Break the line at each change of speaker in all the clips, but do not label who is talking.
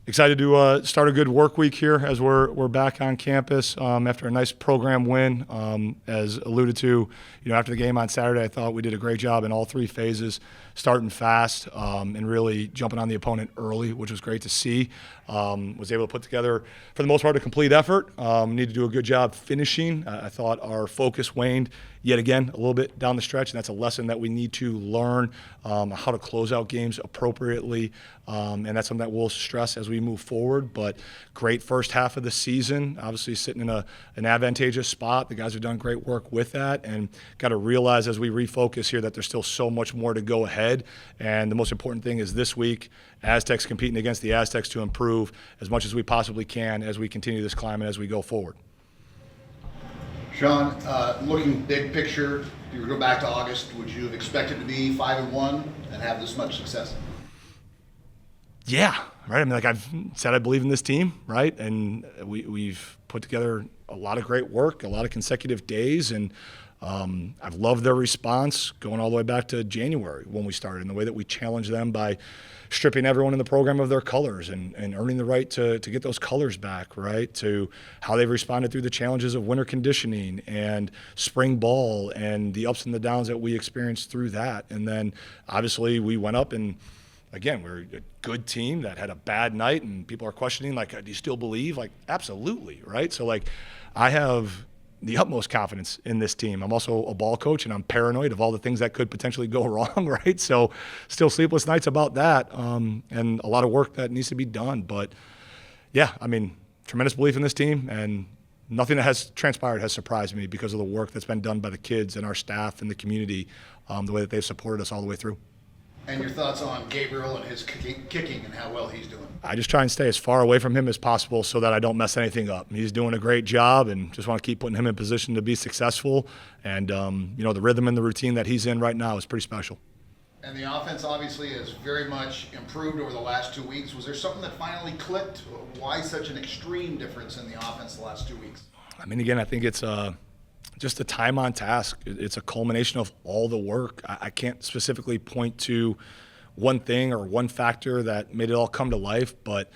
Excited to start a good work week here as we're back on campus after a nice program win. As alluded to, after the game on Saturday, I thought we did a great job in all three phases, starting fast and really jumping on the opponent early, which was great to see. Was able to put together, for the most part, a complete effort. Need to do a good job finishing. I thought our focus waned yet again a little bit down the stretch, and that's a lesson that we need to learn how to close out games appropriately, and that's something that we'll stress as we move forward. But great first half of the season, obviously sitting in an advantageous spot. The guys have done great work with that, and got to realize as we refocus here that there's still so much more to go ahead. And the most important thing is this week, Aztecs competing against the Aztecs to improve as much as we possibly can as we continue this climb and as we go forward.
Sean, looking big picture, if you were to go back to August, would you have expected to be 5-1 and have this much success?
Yeah, right. I mean, like I've said, I believe in this team, right? And we've put together a lot of great work, a lot of consecutive days, and I've loved their response going all the way back to January when we started, and the way that we challenged them by stripping everyone in the program of their colors and earning the right to get those colors back, right, to how they've responded through the challenges of winter conditioning and spring ball and the ups and the downs that we experienced through that. And then obviously we went up and, again, we're a good team that had a bad night, and people are questioning, like, do you still believe? Like, absolutely, right? So, like, I have the utmost confidence in this team. I'm also a ball coach, and I'm paranoid of all the things that could potentially go wrong, right? So still sleepless nights about that, and a lot of work that needs to be done. But, yeah, I mean, tremendous belief in this team, and nothing that has transpired has surprised me because of the work that's been done by the kids and our staff and the community, the way that they've supported us all the way through.
And your thoughts on Gabriel and his kicking and how well he's doing?
I just try and stay as far away from him as possible so that I don't mess anything up. He's doing a great job, and just want to keep putting him in position to be successful. And, the rhythm and the routine that he's in right now is pretty special.
And the offense obviously has very much improved over the last 2 weeks. Was there something that finally clicked? Why such an extreme difference in the offense the last 2 weeks?
I mean, again, I think it's just the time on task. It's a culmination of all the work. I can't specifically point to one thing or one factor that made it all come to life, but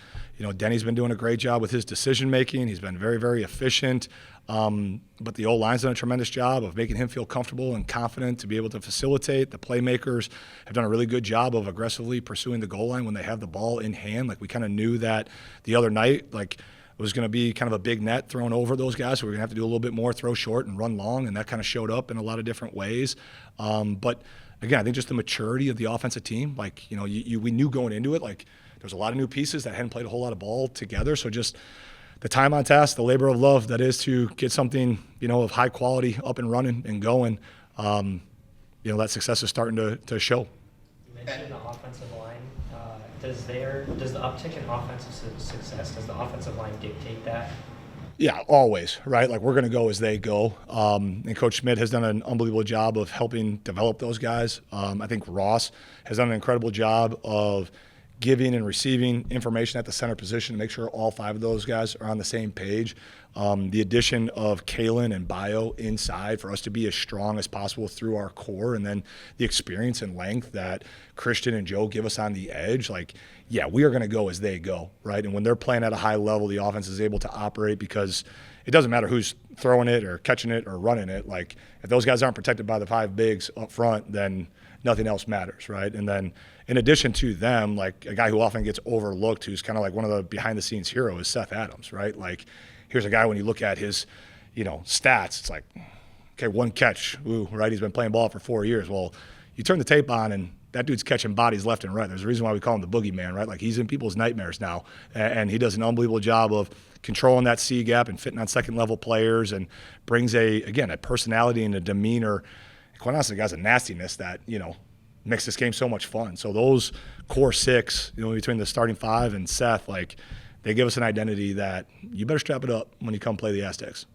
Denny's been doing a great job with his decision making. He's been very, very efficient, but the O-line's done a tremendous job of making him feel comfortable and confident to be able to facilitate. The playmakers have done a really good job of aggressively pursuing the goal line when they have the ball in hand. Like, we kind of knew that the other night, like, it was going to be kind of a big net thrown over those guys, so we are going to have to do a little bit more, throw short and run long, and that kind of showed up in a lot of different ways. But again, I think just the maturity of the offensive team, like, we knew going into it, like, there's a lot of new pieces that hadn't played a whole lot of ball together. So just the time on task, the labor of love that is to get something, of high quality up and running and going, that success is starting to show.
You mentioned the offensive line. Does the uptick in offensive success, does the offensive line dictate that?
Yeah, always, right? Like, we're going to go as they go. And Coach Schmidt has done an unbelievable job of helping develop those guys. I think Ross has done an incredible job of giving and receiving information at the center position to make sure all five of those guys are on the same page. The addition of Kalen and Bio inside for us to be as strong as possible through our core, and then the experience and length that Christian and Joe give us on the edge. Like, yeah, we are going to go as they go, right? And when they're playing at a high level, the offense is able to operate because it doesn't matter who's throwing it or catching it or running it. Like, if those guys aren't protected by the five bigs up front, then nothing else matters, right? And then in addition to them, like, a guy who often gets overlooked, who's kind of like one of the behind-the-scenes heroes, is Seth Adams, right? Like, here's a guy, when you look at his, stats, it's like, okay, one catch, ooh, right? He's been playing ball for 4 years. Well, you turn the tape on, and that dude's catching bodies left and right. There's a reason why we call him the boogeyman, right? Like, he's in people's nightmares now, and he does an unbelievable job of controlling that C gap and fitting on second-level players, and brings a personality and a demeanor. Quite honestly, the guy's a nastiness that, makes this game so much fun. So those core six, between the starting five and Seth, like, they give us an identity that you better strap it up when you come play the Aztecs.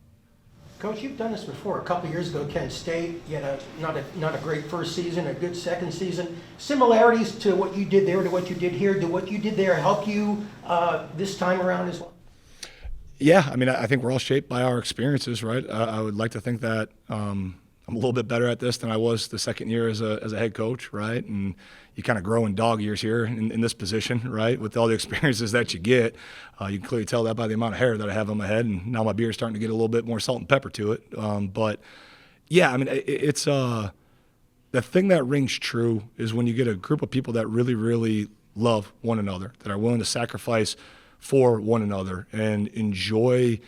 Coach, you've done this before. A couple years ago, Kent State, you had not a great first season, a good second season. Similarities to what you did there to what you did here. Do what you did there help you this time around as well?
Yeah, I mean, I think we're all shaped by our experiences, right? I would like to think that I'm a little bit better at this than I was the second year as a head coach, right? And you kind of grow in dog years here in this position, right? With all the experiences that you get, you can clearly tell that by the amount of hair that I have on my head, and now my beard's starting to get a little bit more salt and pepper to it. But yeah, I mean, it's the thing that rings true is when you get a group of people that really, really love one another, that are willing to sacrifice for one another and enjoy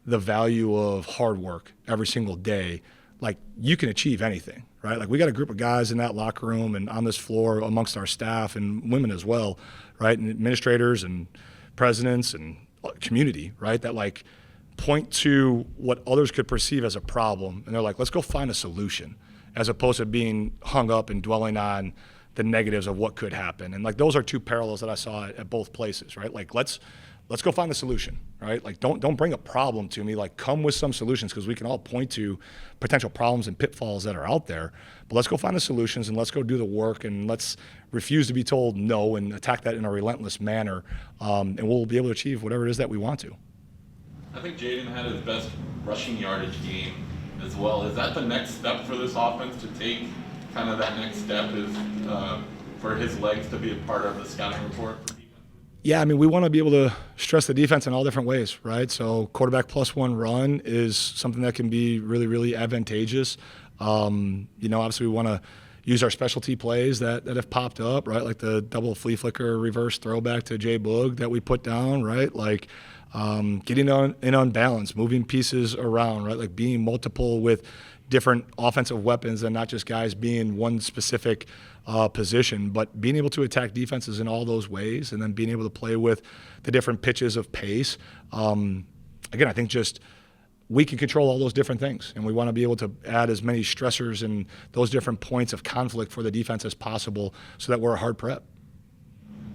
the value of hard work every single day. Like, you can achieve anything, right? Like, we got a group of guys in that locker room and on this floor amongst our staff and women as well, right? And administrators and presidents and community, right? That like point to what others could perceive as a problem. And they're like, let's go find a solution, as opposed to being hung up and dwelling on the negatives of what could happen. And like, those are two parallels that I saw at both places, right? Like, let's go find the solution, right? Like, don't bring a problem to me. Like, come with some solutions, because we can all point to potential problems and pitfalls that are out there. But let's go find the solutions, and let's go do the work, and let's refuse to be told no and attack that in a relentless manner, and we'll be able to achieve whatever it is that we want to.
I think Jaden had his best rushing yardage game as well. Is that the next step for this offense to take? Kind of that next step is for his legs to be a part of the scouting report?
Yeah, I mean, we want to be able to stress the defense in all different ways, right? So quarterback +1 run is something that can be really, really advantageous. Obviously we want to use our specialty plays that have popped up, right? Like the double flea flicker reverse throwback to Jay Boog that we put down, right? Like getting in on balance, moving pieces around, right? Like being multiple with different offensive weapons and not just guys being one specific position, but being able to attack defenses in all those ways, and then being able to play with the different pitches of pace. Again, I think just we can control all those different things, and we want to be able to add as many stressors and those different points of conflict for the defense as possible, so that we're a hard prep.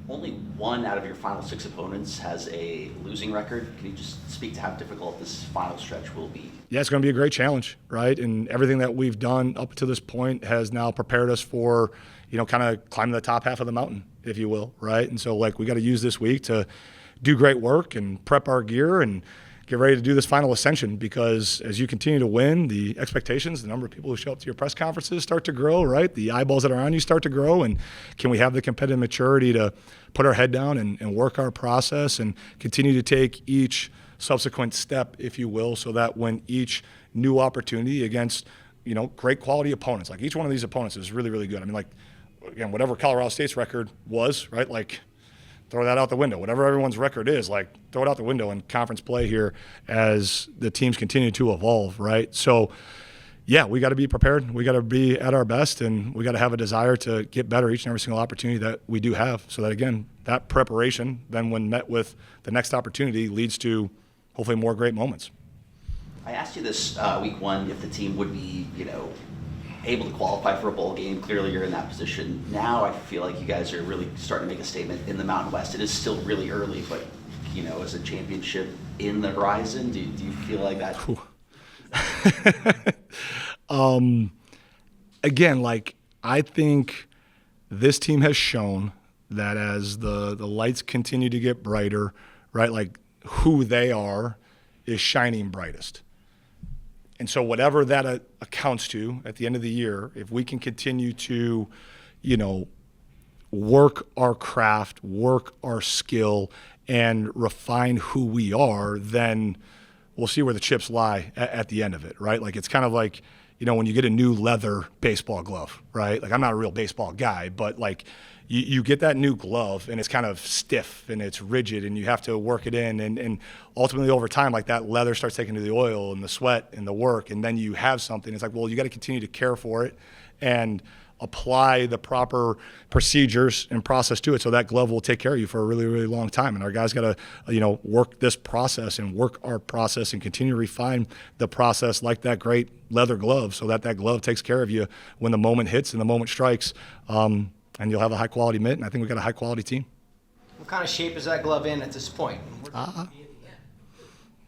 Only one out of your final 6 opponents has a losing record. Can you just speak to how difficult this final stretch will be?
Yeah, it's going to be a great challenge, right? And everything that we've done up to this point has now prepared us for, kind of climbing the top half of the mountain, if you will, right? And so, like, we got to use this week to do great work and prep our gear and get ready to do this final ascension, because as you continue to win, the expectations, the number of people who show up to your press conferences start to grow, right? The eyeballs that are on you start to grow, and can we have the competitive maturity to put our head down and work our process and continue to take each subsequent step, if you will, so that when each new opportunity against, great quality opponents, like each one of these opponents is really, really good. I mean, like, again, whatever Colorado State's record was, right? Like, throw that out the window. Whatever everyone's record is, like, throw it out the window in conference play here as the teams continue to evolve, right? So, yeah, we got to be prepared. We got to be at our best, and we got to have a desire to get better each and every single opportunity that we do have, so that, again, that preparation then when met with the next opportunity leads to hopefully more great moments.
I asked you this week 1 if the team would be, able to qualify for a bowl game. Clearly you're in that position. Now I feel like you guys are really starting to make a statement in the Mountain West. It is still really early, but, is a championship in the horizon? Do you feel like that?
Again, like, I think this team has shown that as the lights continue to get brighter, right, like, who they are is shining brightest. And so whatever that accounts to at the end of the year, if we can continue to, work our craft, work our skill, and refine who we are, then we'll see where the chips lie at the end of it, right? Like, it's kind of like, when you get a new leather baseball glove, right? Like, I'm not a real baseball guy, but like, you get that new glove and it's kind of stiff and it's rigid and you have to work it in, and ultimately over time, like, that leather starts taking to the oil and the sweat and the work, and then you have something. It's like, well, you got to continue to care for it and apply the proper procedures and process to it, so that glove will take care of you for a really, really long time. And our guys got to, work this process and work our process and continue to refine the process like that great leather glove, so that glove takes care of you when the moment hits and the moment strikes. And you'll have a high-quality mitt, and I think we've got a high-quality team.
What kind of shape is that glove in at this point?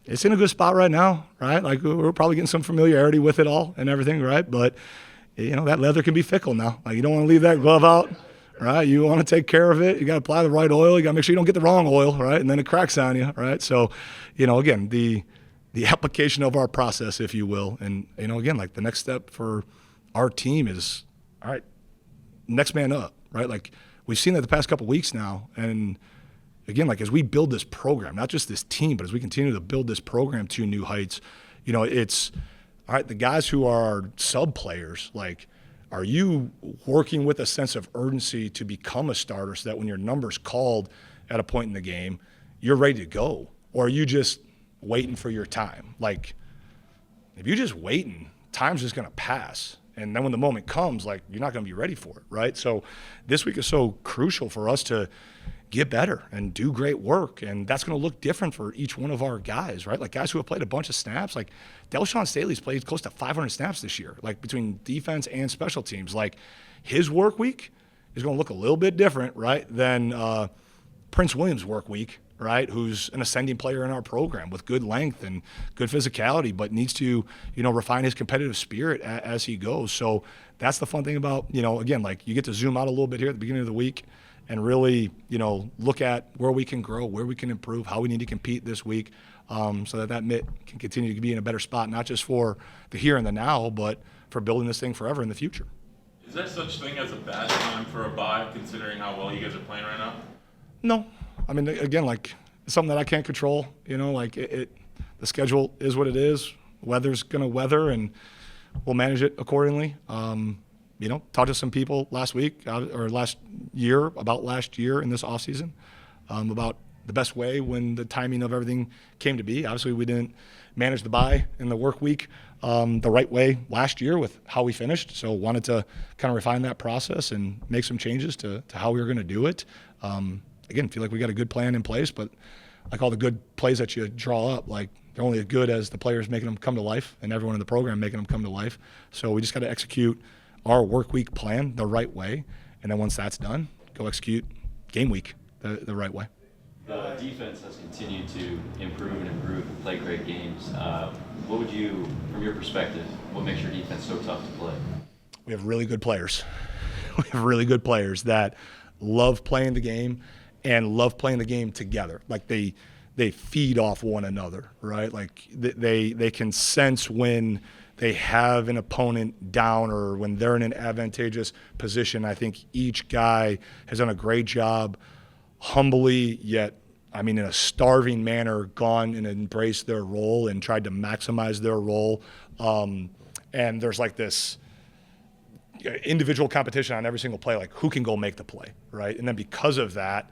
It's in a good spot right now, right? Like, we're probably getting some familiarity with it all and everything, right? But, that leather can be fickle now. Like, you don't want to leave that glove out, right? You want to take care of it. You got to apply the right oil. You got to make sure you don't get the wrong oil, right? And then it cracks on you, right? So, again, the the application of our process, if you will. And, again, like the next step for our team is, all right, next man up, right? Like we've seen that the past couple of weeks now. And again, like as we build this program, not just this team, but as we continue to build this program to new heights, it's, all right, the guys who are our sub players, like, are you working with a sense of urgency to become a starter so that when your number's called at a point in the game, you're ready to go? Or are you just waiting for your time? Like, if you're just waiting, time's just going to pass. And then when the moment comes, like, you're not going to be ready for it, right? So this week is so crucial for us to get better and do great work. And that's going to look different for each one of our guys, right? Like guys who have played a bunch of snaps, like Delshawn Staley's played close to 500 snaps this year, like between defense and special teams. Like his work week is going to look a little bit different, right, than Prince Williams' work week, right, who's an ascending player in our program with good length and good physicality, but needs to, refine his competitive spirit as he goes. So that's the fun thing about, again, like you get to zoom out a little bit here at the beginning of the week and really, look at where we can grow, where we can improve, how we need to compete this week, so that MIT can continue to be in a better spot, not just for the here and the now, but for building this thing forever in the future.
Is there such thing as a bad time for a bye, considering how well you guys are playing right now?
No. I mean, again, like it's something that I can't control, like the schedule is what it is. Weather's going to weather, and we'll manage it accordingly. Talked to some people last week or last year about last year in this offseason, about the best way when the timing of everything came to be. Obviously, we didn't manage the bye in the work week the right way last year with how we finished. So wanted to kind of refine that process and make some changes to how we were going to do it. Again, feel like we got a good plan in place, but like all the good plays that you draw up, like they're only as good as the players making them come to life and everyone in the program making them come to life. So we just got to execute our work week plan the right way, and then once that's done, go execute game week the right way.
The defense has continued to improve and play great games. What would you, from your perspective, what makes your defense so tough to play?
We have really good players. We have really good players that love playing the game and love playing the game together. Like they feed off one another, right? Like they can sense when they have an opponent down or when they're in an advantageous position. I think each guy has done a great job, humbly yet, in a starving manner, gone and embraced their role and tried to maximize their role. And there's like this individual competition on every single play, like who can go make the play, right? And then because of that,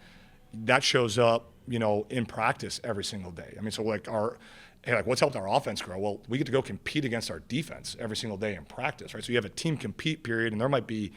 that shows up, in practice every single day. So like what's helped our offense grow? Well, we get to go compete against our defense every single day in practice, right? So you have a team compete period, and there might be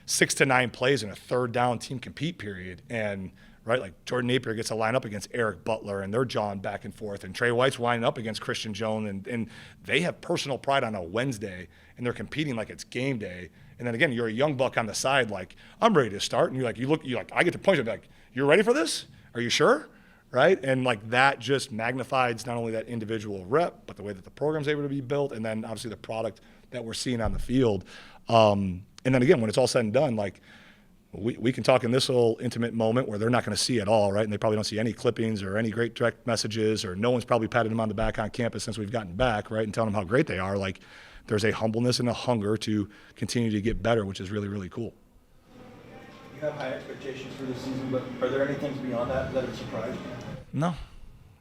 6 to 9 plays in a third down team compete period. And, right, like Jordan Napier gets to line up against Eric Butler, and they're jawing back and forth. And Trey White's lining up against Christian Jones, and they have personal pride on a Wednesday, and they're competing like it's game day. And then again, you're a young buck on the side, like, I'm ready to start. And you're like, I get to punch it, like, you're ready for this? Are you sure? Right? And like that just magnifies not only that individual rep, but the way that the program's able to be built, and then obviously the product that we're seeing on the field. And then again, when it's all said and done, like we can talk in this little intimate moment where they're not going to see it all, right? And they probably don't see any clippings or any great direct messages, or no one's probably patted them on the back on campus since we've gotten back, right? And telling them how great they are. Like there's a humbleness and a hunger to continue to get better, which is really, really cool.
You have high expectations for this season, but are there any things beyond that have surprised you?
No.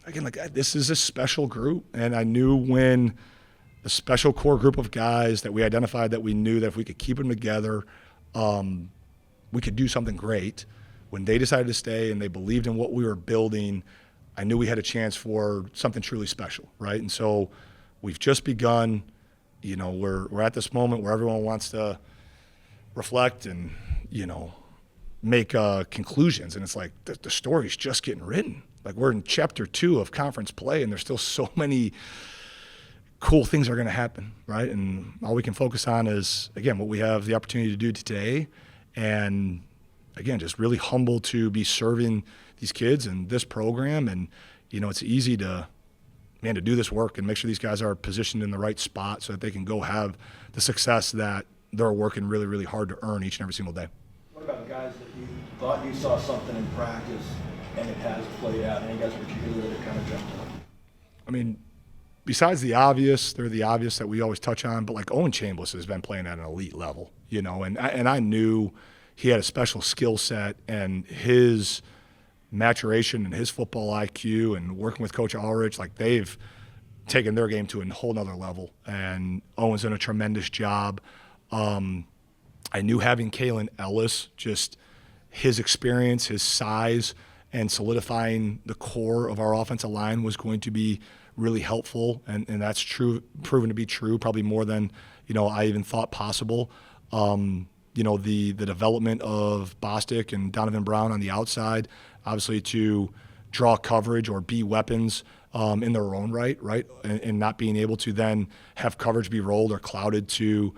Again, like this is a special group, and I knew when the special core group of guys that we identified, that we knew that if we could keep them together, we could do something great. When they decided to stay and they believed in what we were building, I knew we had a chance for something truly special, right? And so we've just begun. We're at this moment where everyone wants to reflect and make conclusions, and it's like the story's just getting written. Like we're in chapter 2 of conference play, and there's still so many cool things are going to happen, right? And all we can focus on is, again, what we have the opportunity to do today, and again, just really humble to be serving these kids and this program. And it's easy to do this work and make sure these guys are positioned in the right spot so that they can go have the success that they're working really, really hard to earn each and every single day.
What about guys that you thought you saw something in practice and it has played out? Any guys particularly that kind of jumped out?
besides the obvious, they're the obvious that we always touch on, but like Owen Chambliss has been playing at an elite level, you know, and I knew he had a special skill set, and his maturation and his football IQ and working with Coach Ulrich, like they've taken their game to a whole nother level. And Owen's done a tremendous job. I knew having Kalen Ellis, just his experience, his size, and solidifying the core of our offensive line was going to be really helpful, and that's proven to be true, probably more than, you know, I even thought possible. You know, the development of Bostic and Donovan Brown on the outside, obviously to draw coverage or be weapons in their own right, and not being able to then have coverage be rolled or clouded to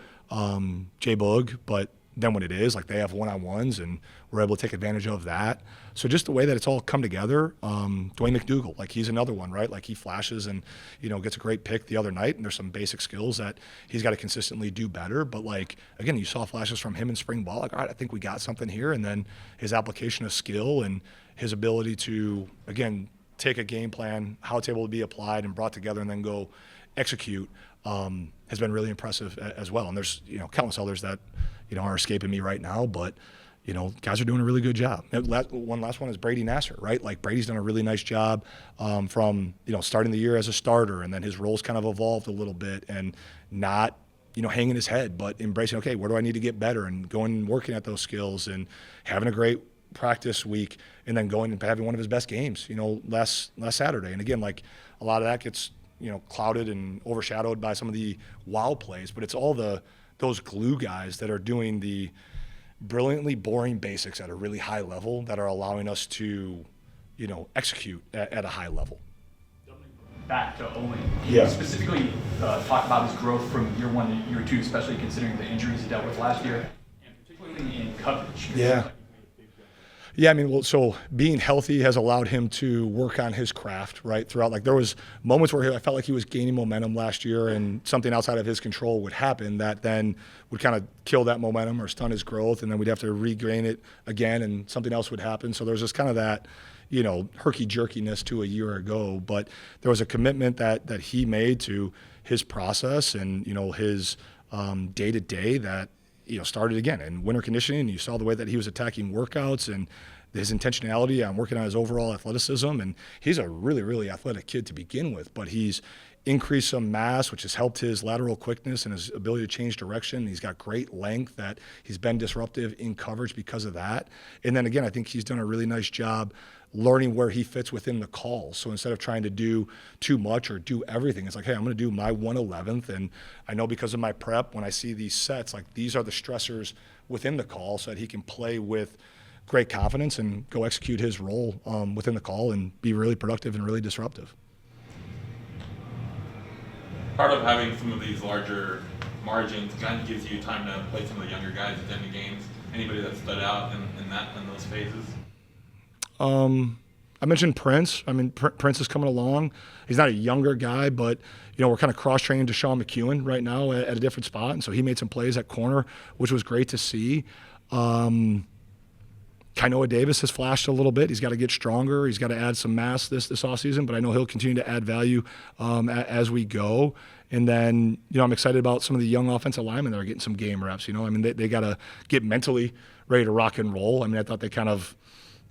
Jay Boog, but then when it is, like they have one-on-ones, and we're able to take advantage of that. So just the way that it's all come together, Dwayne McDougal, like he's another one, right? Like he flashes and, you know, gets a great pick the other night, and there's some basic skills that he's got to consistently do better. But like, again, you saw flashes from him in spring ball, like, all right, I think we got something here. And then his application of skill and his ability to, again, take a game plan, how it's able to be applied and brought together and then go execute has been really impressive as well. And there's, you know, countless others that, you know, are escaping me right now, but, you know, guys are doing a really good job. Last one is Brady Nasser, right? Like Brady's done a really nice job from, you know, starting the year as a starter, and then his roles kind of evolved a little bit, and not, you know, hanging his head, but embracing, okay, where do I need to get better, and going and working at those skills and having a great practice week, and then going and having one of his best games, you know, last Saturday. And again, like a lot of that gets, you know, clouded and overshadowed by some of the wow plays, but it's all those glue guys that are doing the brilliantly boring basics at a really high level that are allowing us to, you know, execute at a high level.
Back to Owen.
Yeah.
Specifically, talk about his growth from year one to year two, especially considering the injuries he dealt with last year, and particularly in coverage.
Yeah. Yeah, I mean, well, so being healthy has allowed him to work on his craft, right, throughout. Like there was moments where I felt like he was gaining momentum last year, and something outside of his control would happen that then would kind of kill that momentum or stun his growth, and then we'd have to regain it again, and something else would happen. So there's just kind of that, you know, herky-jerkiness to a year ago. But there was a commitment that he made to his process and, you know, his day-to-day that, you know, started again in winter conditioning. You saw the way that he was attacking workouts and his intentionality on working on his overall athleticism. And he's a really, really athletic kid to begin with, but he's increased some mass, which has helped his lateral quickness and his ability to change direction. He's got great length that he's been disruptive in coverage because of that. And then again, I think he's done a really nice job learning where he fits within the call. So instead of trying to do too much or do everything, it's like, hey, I'm going to do my 1/11th. And I know because of my prep, when I see these sets, like these are the stressors within the call, so that he can play with great confidence and go execute his role within the call and be really productive and really disruptive.
Part of having some of these larger margins kind of gives you time to play some of the younger guys at the end of games. Anybody that stood out in those phases?
I mentioned Prince. I mean, Prince is coming along. He's not a younger guy, but, you know, we're kind of cross-training Deshaun McEwen right now at a different spot, and so he made some plays at corner, which was great to see. Kainoa Davis has flashed a little bit. He's got to get stronger. He's got to add some mass this offseason, but I know he'll continue to add value as we go. And then, you know, I'm excited about some of the young offensive linemen that are getting some game reps. You know, I mean, they got to get mentally ready to rock and roll. I mean, I thought they kind of,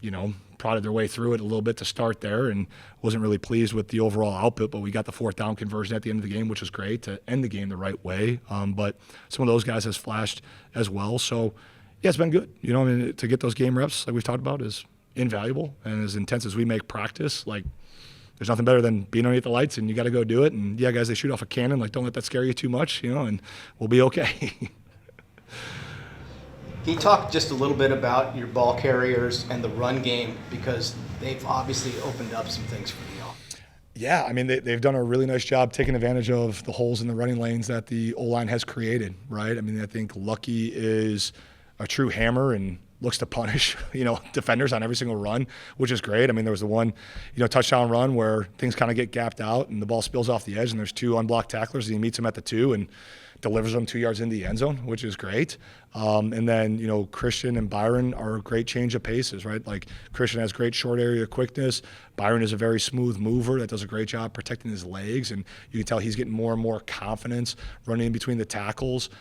you know, prodded their way through it a little bit to start there, and wasn't really pleased with the overall output, but we got the 4th down conversion at the end of the game, which was great to end the game the right way. But some of those guys has flashed as well. So, yeah, it's been good. You know, I mean, to get those game reps, like we've talked about, is invaluable. And as intense as we make practice, like there's nothing better than being underneath the lights, and you got to go do it. And yeah, guys, they shoot off a cannon. Like, don't let that scare you too much, you know, and we'll be okay.
Can you talk just a little bit about your ball carriers and the run game, because they've obviously opened up some things for you all?
Yeah, I mean, they've done a really nice job taking advantage of the holes in the running lanes that the O-line has created, right? I mean, I think Lucky is a true hammer and looks to punish, you know, defenders on every single run, which is great. I mean, there was the one, you know, touchdown run where things kind of get gapped out and the ball spills off the edge, and there's 2 unblocked tacklers, and he meets him at the 2 and delivers them 2 yards in the end zone, which is great. And then, Christian and Byron are a great change of paces, right? Like Christian has great short area quickness. Byron is a very smooth mover that does a great job protecting his legs. And you can tell he's getting more and more confidence running in between the tackles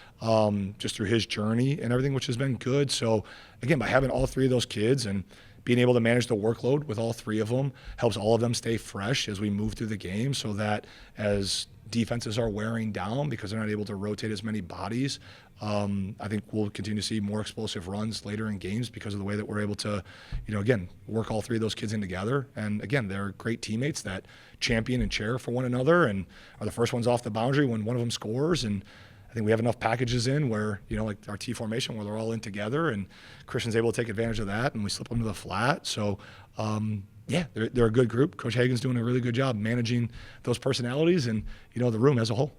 just through his journey and everything, which has been good. So again, by having all three of those kids and being able to manage the workload with all three of them helps all of them stay fresh as we move through the game, so that as defenses are wearing down because they're not able to rotate as many bodies, I think we'll continue to see more explosive runs later in games because of the way that we're able to, again, work all three of those kids in together. And again, they're great teammates that champion and cheer for one another and are the first ones off the boundary when one of them scores. And I think we have enough packages in where, like our T formation where they're all in together, and Christian's able to take advantage of that, and we slip them to the flat. So, yeah, they're a good group. Coach Hagan's doing a really good job managing those personalities and, the room as a whole.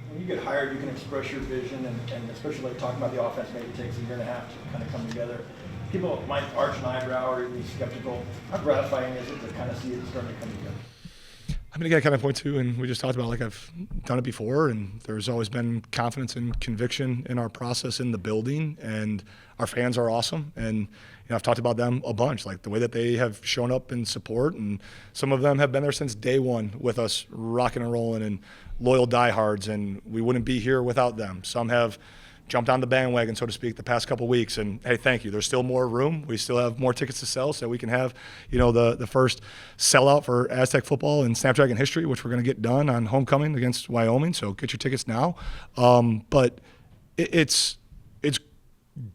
When you get hired, you can express your vision, and especially like talking about the offense, maybe it takes a year and a half to kind of come together. People might arch an eyebrow or be skeptical. How gratifying is it to kind of see it starting to come together?
I mean, again, I kind of point to, and we just talked about, like I've done it before, and there's always been confidence and conviction in our process in the building, and our fans are awesome. And, I've talked about them a bunch, like the way that they have shown up in support, and some of them have been there since day one with us rocking and rolling and loyal diehards, and we wouldn't be here without them. Some have jumped on the bandwagon, so to speak, the past couple of weeks, and hey, thank you. There's still more room. We still have more tickets to sell, so we can have, the first sellout for Aztec football in Snapdragon history, which we're going to get done on homecoming against Wyoming. So get your tickets now. But it's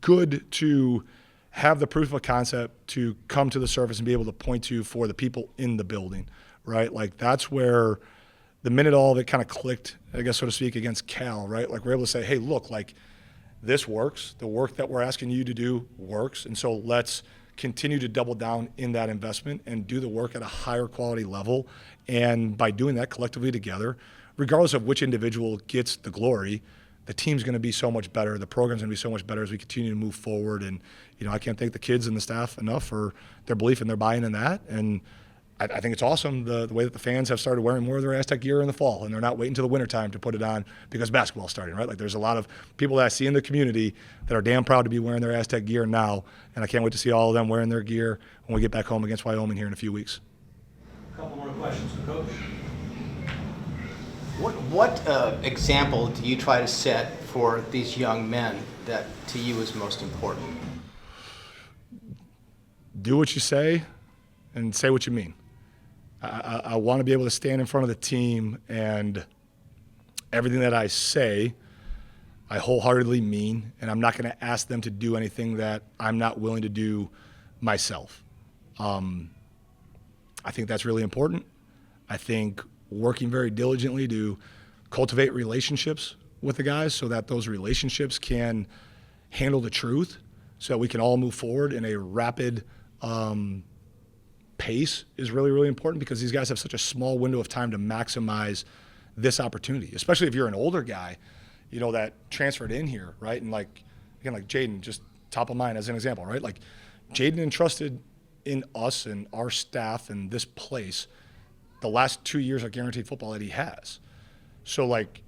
good to have the proof of concept to come to the surface and be able to point to for the people in the building, right? Like that's where the minute all of it kind of clicked, I guess, so to speak, against Cal, right? Like we're able to say, hey, look, like this works. The work that we're asking you to do works. And so let's continue to double down in that investment and do the work at a higher quality level. And by doing that collectively together, regardless of which individual gets the glory, the team's going to be so much better. The program's going to be so much better as we continue to move forward. And, I can't thank the kids and the staff enough for their belief and their buy-in in that. And I think it's awesome the way that the fans have started wearing more of their Aztec gear in the fall, and they're not waiting until the wintertime to put it on because basketball's starting, right? Like there's a lot of people that I see in the community that are damn proud to be wearing their Aztec gear now, and I can't wait to see all of them wearing their gear when we get back home against Wyoming here in a few weeks.
A couple more questions for Coach.
What example do you try to set for these young men that to you is most important?
Do what you say and say what you mean. I want to be able to stand in front of the team and everything that I say, I wholeheartedly mean, and I'm not going to ask them to do anything that I'm not willing to do myself. I think that's really important. I think working very diligently to cultivate relationships with the guys so that those relationships can handle the truth so that we can all move forward in a rapid pace is really, really important because these guys have such a small window of time to maximize this opportunity, especially if you're an older guy, that transferred in here, right? And like Jaden, just top of mind as an example, right? Like Jaden entrusted in us and our staff and this place the last 2 years of guaranteed football that he has. So like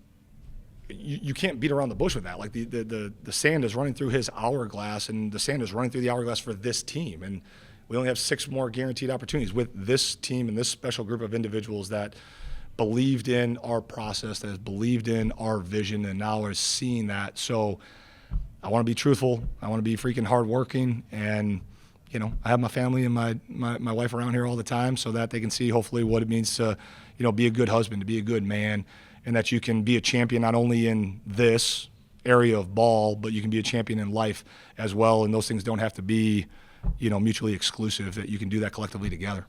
you can't beat around the bush with that. Like the sand is running through his hourglass, and the sand is running through the hourglass for this team. And we only have 6 more guaranteed opportunities with this team and this special group of individuals that believed in our process, that has believed in our vision, and now are seeing that. So I want to be truthful. I want to be freaking hardworking, and I have my family and my wife around here all the time so that they can see hopefully what it means to, be a good husband, to be a good man, and that you can be a champion not only in this area of ball, but you can be a champion in life as well. And those things don't have to be, mutually exclusive, that you can do that collectively together.